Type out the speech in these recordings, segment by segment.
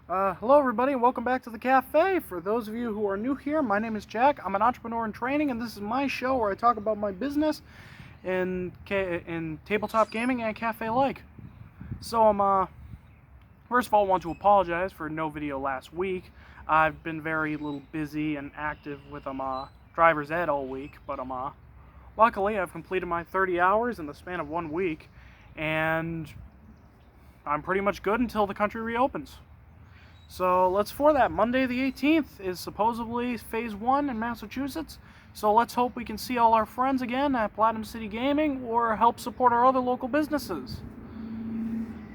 Hello everybody and welcome back to the cafe. For those of you who are new here, my name is Jack. I'm an entrepreneur in training and this is my show where I talk about my business in tabletop gaming and cafe-like. So first of all, I want to apologize for no video last week. I've been very little busy and active with driver's ed all week, but luckily I've completed my 30 hours in the span of 1 week and I'm pretty much good until the country reopens. So let's for that. Monday the 18th is supposedly phase 1 in Massachusetts. So let's hope we can see all our friends again at Platinum City Gaming or help support our other local businesses.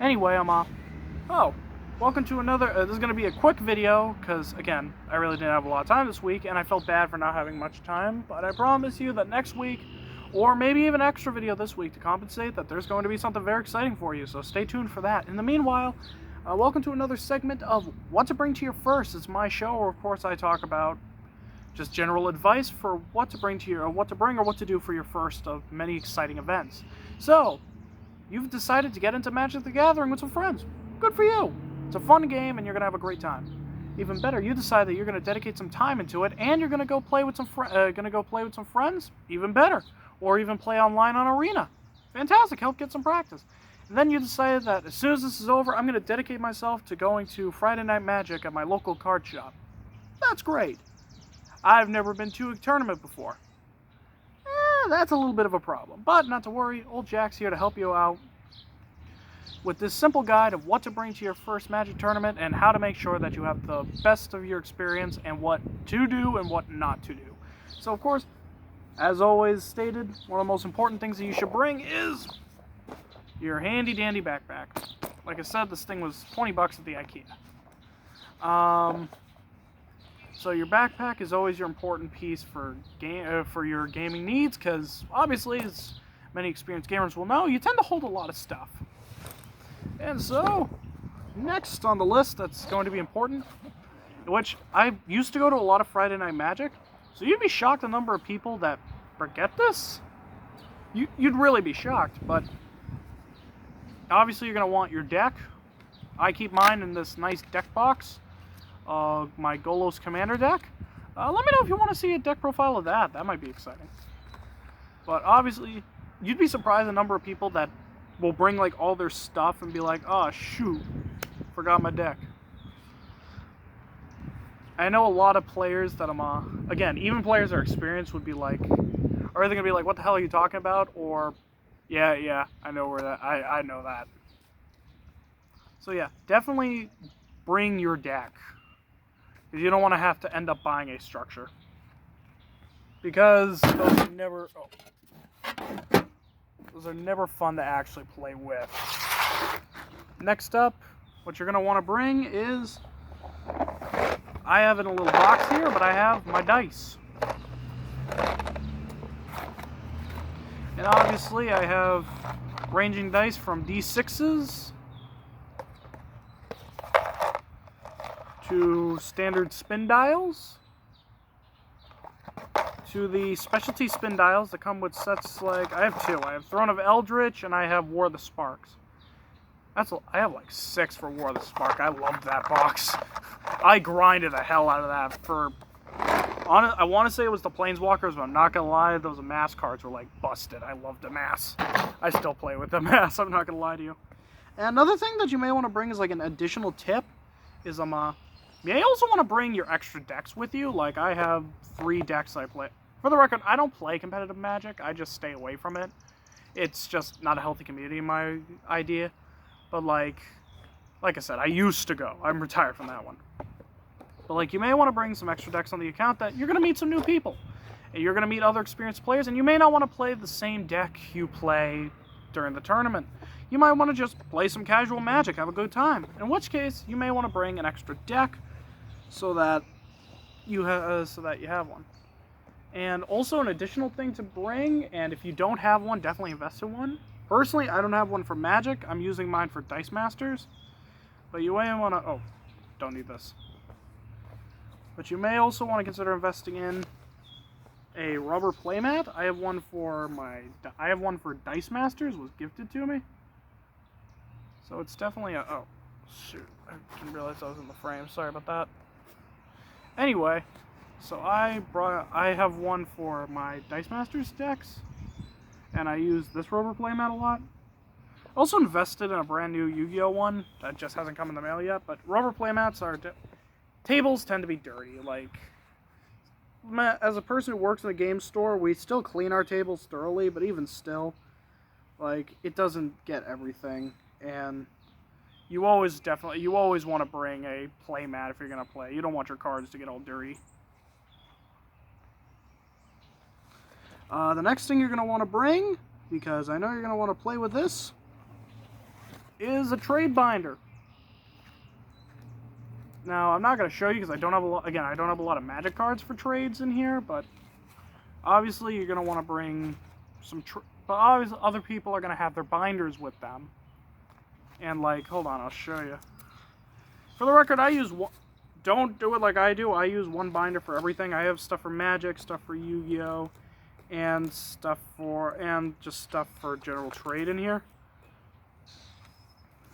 Anyway, welcome to another, this is going to be a quick video because, again, I really didn't have a lot of time this week and I felt bad for not having much time. But I promise you that next week, or maybe even an extra video this week to compensate, that there's going to be something very exciting for you. So stay tuned for that. In the meanwhile, welcome to another segment of What to Bring to Your First. It's my show where, of course, I talk about just general advice for what to bring or what to do for your first of many exciting events. So, you've decided to get into Magic the Gathering with some friends. Good for you. It's a fun game and you're going to have a great time. Even better, you decide that you're going to dedicate some time into it and you're going to go play with some friends. Even better. Or even play online on Arena. Fantastic. Help get some practice. And then you decided that as soon as this is over, I'm going to dedicate myself to going to Friday Night Magic at my local card shop. That's great. I've never been to a tournament before. That's a little bit of a problem. But not to worry, old Jack's here to help you out with this simple guide of what to bring to your first Magic tournament and how to make sure that you have the best of your experience and what to do and what not to do. So, of course, as always stated, one of the most important things that you should bring is your handy dandy backpack. Like I said, this thing was 20 bucks at the IKEA. So your backpack is always your important piece for your gaming needs, because obviously, as many experienced gamers will know, you tend to hold a lot of stuff. And so, next on the list that's going to be important, which I used to go to a lot of Friday Night Magic, so you'd be shocked the number of people that forget this. You'd really be shocked, but obviously, you're going to want your deck. I keep mine in this nice deck box, my Golos Commander deck. Let me know if you want to see a deck profile of that. That might be exciting. But obviously, you'd be surprised the number of people that will bring like all their stuff and be like, oh shoot, forgot my deck. I know a lot of players that again, even players that are experienced would be like, are they going to be like, what the hell are you talking about? Or, yeah, I know where that, I know that. So yeah, definitely bring your deck. Because you don't want to have to end up buying a structure. Because those are never fun to actually play with. Next up, what you're going to want to bring is, I have it in a little box here, but I have my dice. And obviously I have ranging dice from D6s to standard spin dials to the specialty spin dials that come with sets like, I have 2. I have Throne of Eldritch and I have War of the Sparks. I have like 6 for War of the Spark. I loved that box. I grinded the hell out of that for, I want to say it was the Planeswalkers, but I'm not going to lie, those Amass cards were like busted. I loved Amass. I still play with Amass, I'm not going to lie to you. And another thing that you may want to bring is like an additional tip is you may also want to bring your extra decks with you. Like I have 3 decks I play. For the record, I don't play competitive Magic, I just stay away from it. It's just not a healthy community in my idea. But like I said, I used to go. I'm retired from that one. But like, you may want to bring some extra decks on the account that you're going to meet some new people. And you're going to meet other experienced players, and you may not want to play the same deck you play during the tournament. You might want to just play some casual Magic, have a good time. In which case, you may want to bring an extra deck so that you have one. And also an additional thing to bring, and if you don't have one, definitely invest in one. Personally, I don't have one for Magic. I'm using mine for Dice Masters. But you may want to... Oh, don't need this. But you may also want to consider investing in a rubber playmat. I have one for Dice Masters. Was gifted to me. So it's definitely a... Oh, Shoot, I didn't realize I was in the frame. Sorry about that. Anyway, so I have one for my Dice Masters decks, and I use this rubber playmat a lot. Also invested in a brand new Yu-Gi-Oh one that just hasn't come in the mail yet, but rubber playmats are... tables tend to be dirty. Like, as a person who works in a game store, we still clean our tables thoroughly, but even still, like, it doesn't get everything, and you always want to bring a playmat if you're going to play. You don't want your cards to get all dirty. The next thing you're going to want to bring, because I know you're going to want to play with this, is a trade binder. Now, I'm not going to show you because I don't have a lot, again, I don't have a lot of Magic cards for trades in here, but obviously you're going to want to bring some, but obviously other people are going to have their binders with them. And like, hold on, I'll show you. For the record, I use one, don't do it like I do, I use one binder for everything. I have stuff for Magic, stuff for Yu-Gi-Oh, and just stuff for general trade in here.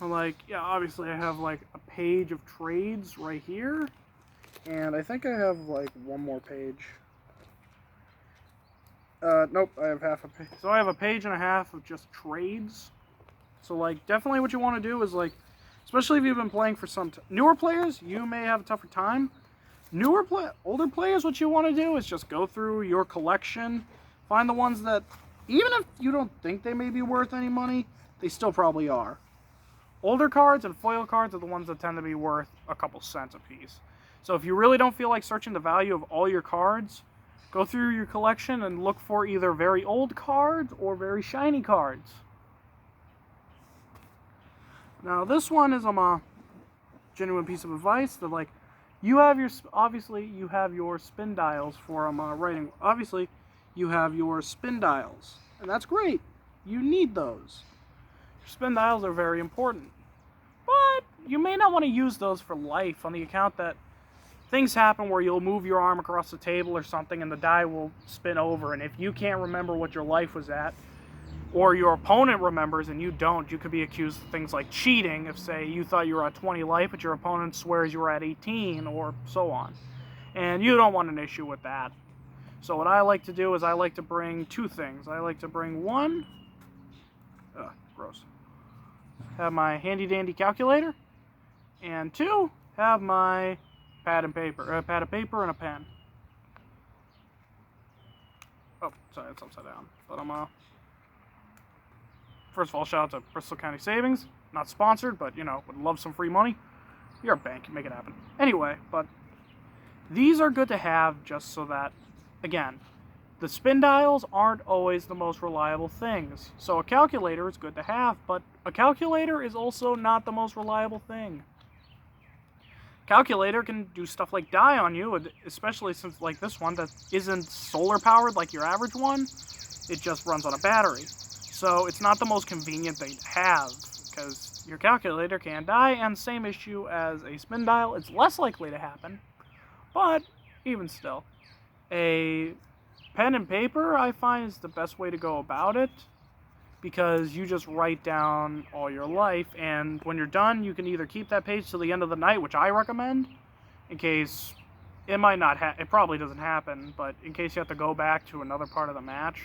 Like, yeah, obviously I have like a page of trades right here, and I think I have like one more page. Nope, I have half a page. So I have a page and a half of just trades. So like, definitely what you want to do is like, especially if you've been playing for some newer players, you may have a tougher time. Older players, what you want to do is just go through your collection, find the ones that, even if you don't think they may be worth any money, they still probably are. Older cards and foil cards are the ones that tend to be worth a couple cents a piece. So if you really don't feel like searching the value of all your cards, go through your collection and look for either very old cards or very shiny cards. Now this one is a genuine piece of advice that, like, obviously you have your spin dials for writing. Obviously you have your spin dials, and that's great. You need those. Spin dials are very important, but you may not want to use those for life on the account that things happen where you'll move your arm across the table or something and the die will spin over, and if you can't remember what your life was at, or your opponent remembers and you don't, you could be accused of things like cheating if, say, you thought you were at 20 life but your opponent swears you were at 18, or so on. And you don't want an issue with that. So what I like to do is I like to bring two things. I like to bring one, gross, have my handy dandy calculator, and two, have my pad of paper and a pen. Oh, sorry, it's upside down. But first of all, shout out to Bristol County Savings. Not sponsored, but, you know, would love some free money. You're a bank, you make it happen. Anyway, but these are good to have just so that, again, the spin dials aren't always the most reliable things. So a calculator is good to have, but a calculator is also not the most reliable thing. Calculator can do stuff like die on you, especially since, like, this one that isn't solar powered like your average one. It just runs on a battery. So it's not the most convenient thing to have, because your calculator can die, and same issue as a spin dial. It's less likely to happen, but even still. A pen and paper, I find, is the best way to go about it, because you just write down all your life, and when you're done, you can either keep that page till the end of the night, which I recommend, in case it might not it probably doesn't happen, but in case you have to go back to another part of the match,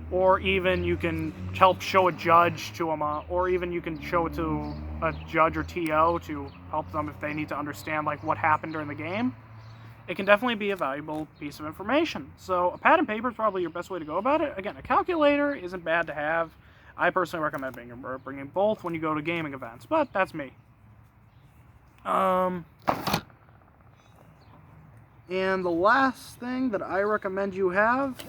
or even you can help show a judge to them, or even you can show it to a judge or TO to help them if they need to understand, like, what happened during the game. It can definitely be a valuable piece of information. So a pad and paper is probably your best way to go about it. Again, a calculator isn't bad to have. I personally recommend bringing both when you go to gaming events, but that's me. And the last thing that I recommend you have,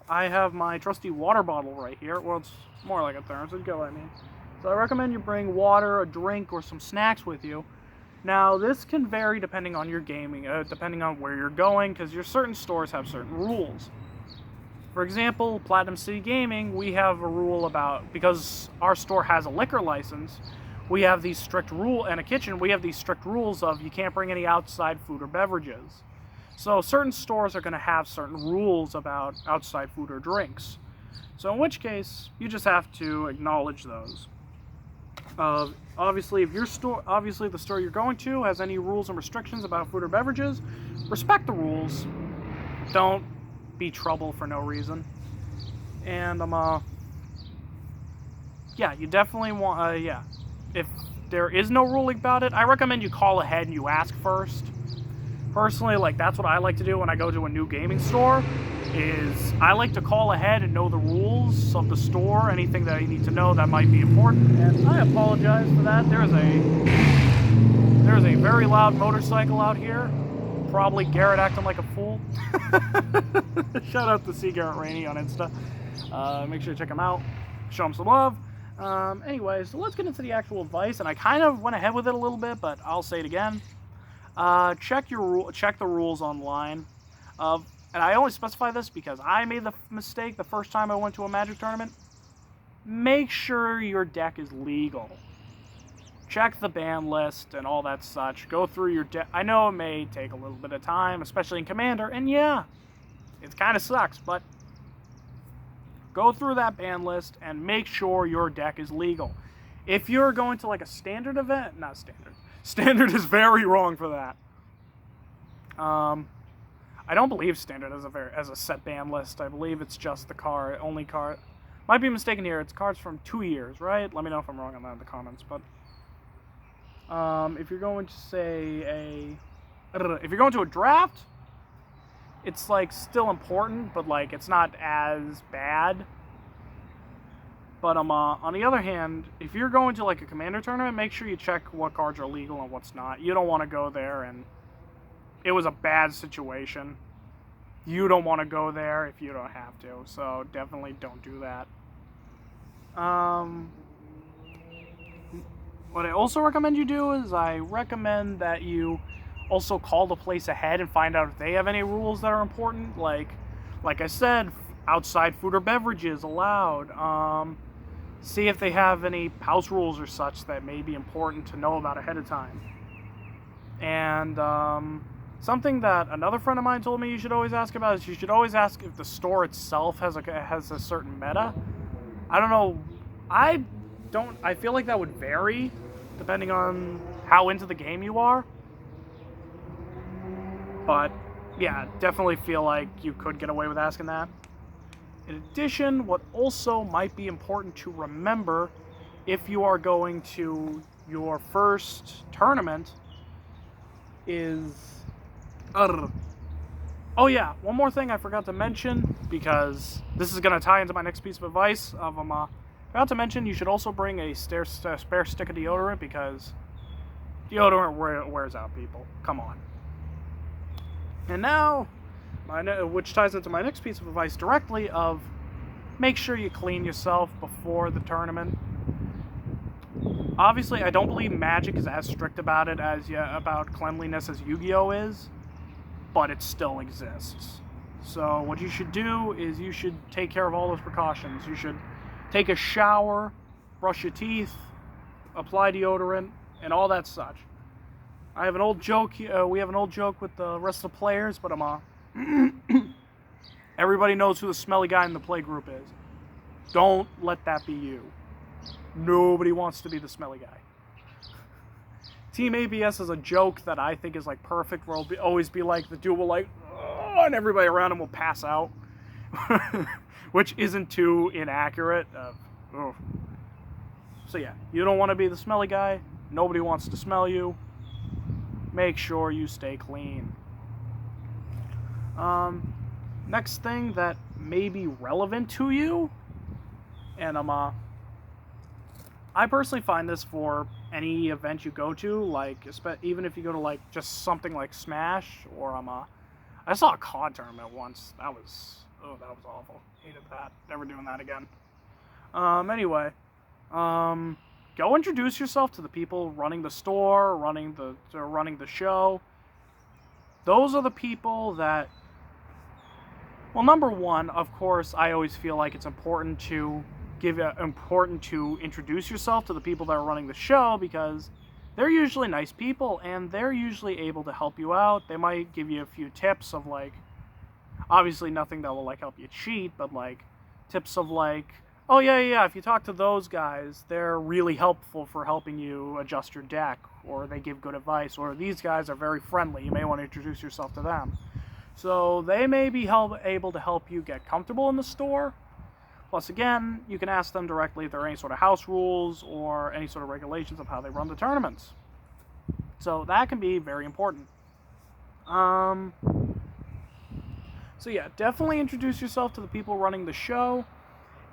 I have my trusty water bottle right here. Well, it's more like a thermos, I mean. So I recommend you bring water, a drink, or some snacks with you. Now, this can vary depending on your gaming, depending on where you're going, because your certain stores have certain rules. For example, Platinum City Gaming, we have a rule about, because our store has a liquor license, we have these strict rules, and a kitchen, we have these strict rules of you can't bring any outside food or beverages. So certain stores are going to have certain rules about outside food or drinks. So in which case, you just have to acknowledge those. Obviously, if obviously the store you're going to has any rules and restrictions about food or beverages, respect the rules. Don't be trouble for no reason. And yeah, you definitely want yeah. If there is no ruling about it, I recommend you call ahead and you ask first. Personally, like, that's what I like to do when I go to a new gaming store, is I like to call ahead and know the rules of the store, anything that I need to know that might be important. And I apologize for that. There's a very loud motorcycle out here. Probably Garrett acting like a fool. Shout out to Garrett Rainey on Insta. Make sure to check him out. Show him some love. Anyway, so let's get into the actual advice. And I kind of went ahead with it a little bit, but I'll say it again. Check the rules online. And I only specify this because I made the mistake the first time I went to a Magic tournament. Make sure your deck is legal. Check the ban list and all that such. Go through your deck. I know it may take a little bit of time, especially in Commander, and yeah, it kind of sucks, but go through that ban list and make sure your deck is legal. If you're going to like a standard event, not standard. Standard is very wrong for that. I don't believe standard has a set ban list. I believe it's just the only card. Might be mistaken here. It's cards from 2 years, right? Let me know if I'm wrong on that in the comments. But if you're going to say if you're going to a draft, it's like still important, but like it's not as bad. But on the other hand, if you're going to like a Commander tournament, make sure you check what cards are legal and what's not. You don't want to go there and it was a bad situation. You don't want to go there if you don't have to. So definitely don't do that. What I also recommend you do is I recommend that you also call the place ahead and find out if they have any rules that are important. Like I said, outside food or beverages allowed. See if they have any house rules or such that may be important to know about ahead of time. And something that another friend of mine told me you should always ask about is you should always ask if the store itself has a certain meta. I don't know. I feel like that would vary depending on how into the game you are. But yeah, definitely feel like you could get away with asking that. In addition, what also might be important to remember if you are going to your first tournament is... Oh yeah, one more thing I forgot to mention, because this is going to tie into my next piece of advice. I forgot to mention you should also bring a spare stick of deodorant, because deodorant wears out, people. Come on. And now, which ties into my next piece of advice directly, of make sure you clean yourself before the tournament. Obviously, I don't believe Magic is as strict about it about cleanliness as Yu-Gi-Oh is, but it still exists. So what you should do is you should take care of all those precautions. You should take a shower, brush your teeth, apply deodorant, and all that such. I have an old joke. We have an old joke with the rest of the players, but everybody knows who the smelly guy in the play group is. Don't let that be you. Nobody wants to be the smelly guy. Team ABS is a joke that I think is like perfect, where it'll always be like the dude will like, oh, and everybody around him will pass out, which isn't too inaccurate. So yeah, you don't want to be the smelly guy. Nobody wants to smell you. Make sure you stay clean. Next thing that may be relevant to you, and I personally find this for any event you go to, like even if you go to like just something like Smash, or I saw a COD tournament once. That was awful. Hated that. Never doing that again. Anyway, go introduce yourself to the people running the store, running the show. Those are the people that, well, number one, of course, I always feel like it's important to introduce yourself to the people that are running the show, because they're usually nice people and they're usually able to help you out. They might give you a few tips of like, obviously nothing that will like help you cheat, but like tips of like, Oh, yeah. If you talk to those guys, they're really helpful for helping you adjust your deck, or they give good advice, or these guys are very friendly. You may want to introduce yourself to them. So they may be able to help you get comfortable in the store. Plus, again, you can ask them directly if there are any sort of house rules or any sort of regulations of how they run the tournaments. So that can be very important. So yeah, definitely introduce yourself to the people running the show.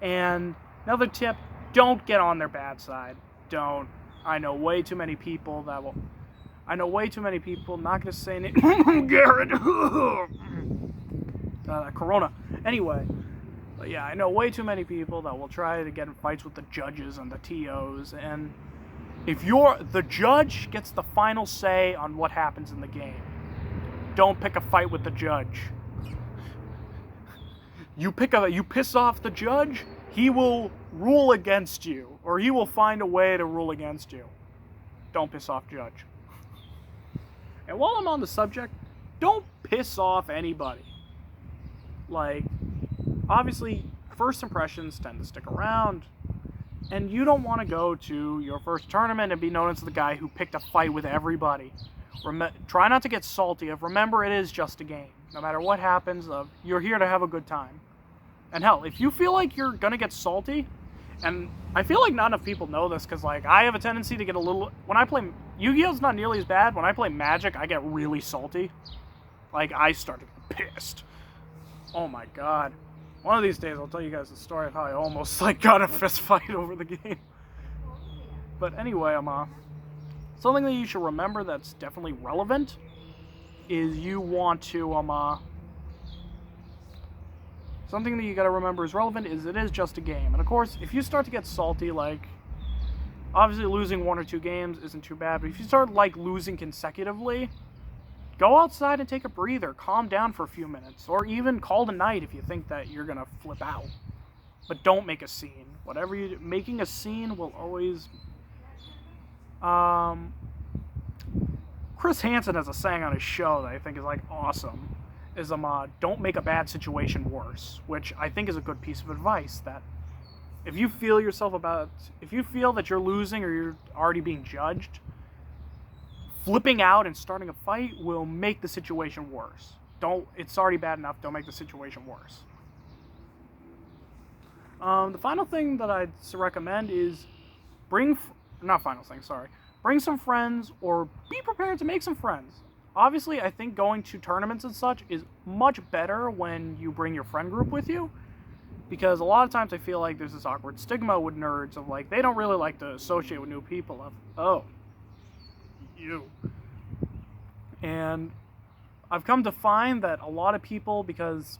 And another tip, don't get on their bad side. Don't. I know way too many people, not going to say name, Garrett, Corona. Anyway, but yeah, I know way too many people that will try to get in fights with the judges and the TOs, and if the judge gets the final say on what happens in the game, don't pick a fight with the judge. You piss off the judge, he will rule against you, or he will find a way to rule against you. Don't piss off judge. And while I'm on the subject, don't piss off anybody. Like, obviously, first impressions tend to stick around, and you don't want to go to your first tournament and be known as the guy who picked a fight with everybody. Try not to get salty. Remember, it is just a game. No matter what happens, you're here to have a good time. And hell, if you feel like you're going to get salty, and I feel like not enough people know this, because like I have a tendency to get a little... When I play... Yu-Gi-Oh's not nearly as bad. When I play Magic, I get really salty. Like, I start to get pissed. Oh my god. One of these days, I'll tell you guys the story of how I almost like got a fist fight over the game. But anyway, something that you should remember that's definitely relevant is you want to, something that you gotta remember is relevant is it is just a game. And of course, if you start to get salty, like, obviously losing 1 or 2 games isn't too bad, but if you start, like, losing consecutively, go outside and take a breather, calm down for a few minutes, or even call it a night if you think that you're gonna flip out. But don't make a scene. Whatever you do, making a scene will always... Chris Hansen has a saying on his show that I think is, like, awesome. Is, don't make a bad situation worse. Which I think is a good piece of advice, that if you feel that you're losing or you're already being judged, flipping out and starting a fight will make the situation worse. It's already bad enough, don't make the situation worse. The final thing that I'd recommend is bring some friends, or be prepared to make some friends. Obviously, I think going to tournaments and such is much better when you bring your friend group with you, because a lot of times I feel like there's this awkward stigma with nerds of, like, they don't really like to associate with new people. And I've come to find that a lot of people, because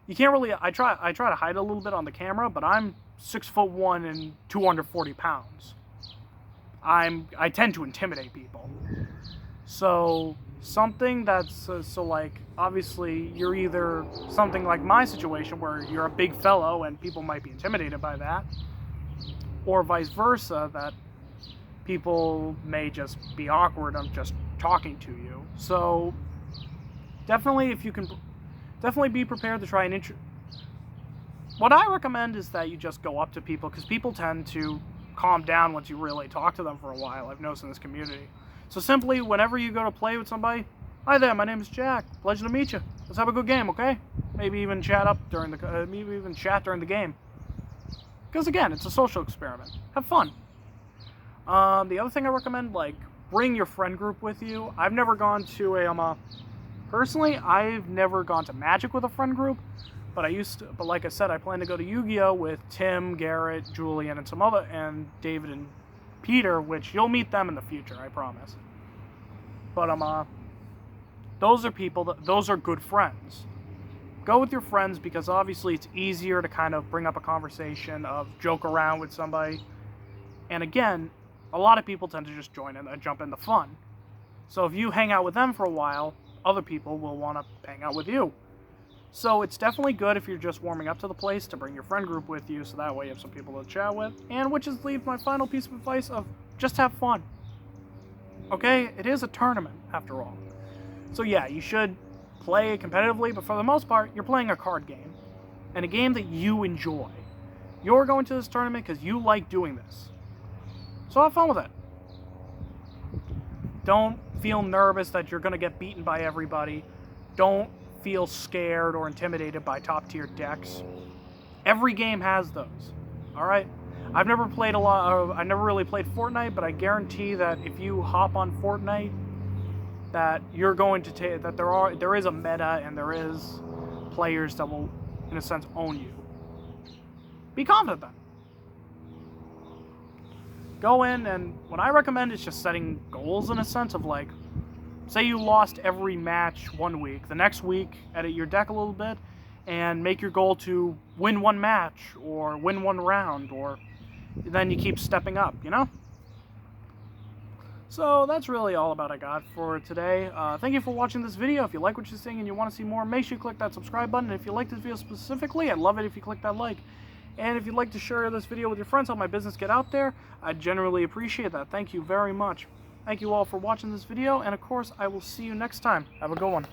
you can't really, I try to hide a little bit on the camera, but I'm 6'1" and 240 pounds. I tend to intimidate people. So something that's, like, obviously you're either something like my situation where you're a big fellow and people might be intimidated by that, or vice versa, that people may just be awkward of just talking to you. So definitely, if you can, definitely be prepared to try and what I recommend is that you just go up to people, because people tend to calm down once you really talk to them for a while. I've noticed in this community. So simply, whenever you go to play with somebody, hi there, my name is Jack. Pleasure to meet you. Let's have a good game, okay? Maybe even chat during the game. Because again, it's a social experiment. Have fun. The other thing I recommend, like, bring your friend group with you. I've never gone to personally, I've never gone to Magic with a friend group, but like I said, I plan to go to Yu-Gi-Oh with Tim, Garrett, Julian, and David and Peter, which you'll meet them in the future, I promise. But, those are good friends. Go with your friends, because obviously it's easier to kind of bring up a conversation, joke around with somebody. And again, a lot of people tend to just jump in the fun. So if you hang out with them for a while, other people will want to hang out with you. So it's definitely good if you're just warming up to the place to bring your friend group with you, so that way you have some people to chat with. And which leaves my final piece of advice of just have fun. Okay? It is a tournament, after all. So yeah, you should play competitively, but for the most part, you're playing a card game. And a game that you enjoy. You're going to this tournament because you like doing this. So have fun with it. Don't feel nervous that you're going to get beaten by everybody. Don't feel scared or intimidated by top-tier decks. Every game has those. Alright? I've never played I never really played Fortnite, but I guarantee that if you hop on Fortnite, that you're going to take, that there is a meta and there is players that will, in a sense, own you. Be confident then. Go in, and what I recommend is just setting goals in a sense of, like, say you lost every match one week. The next week, edit your deck a little bit and make your goal to win one match or win one round, or then you keep stepping up, you know? So that's really all about I got for today. Thank you for watching this video. If you like what you're seeing and you want to see more, make sure you click that subscribe button. And if you like this video specifically, I'd love it if you click that like. And if you'd like to share this video with your friends, help my business get out there, I'd generally appreciate that. Thank you very much. Thank you all for watching this video, and of course, I will see you next time. Have a good one.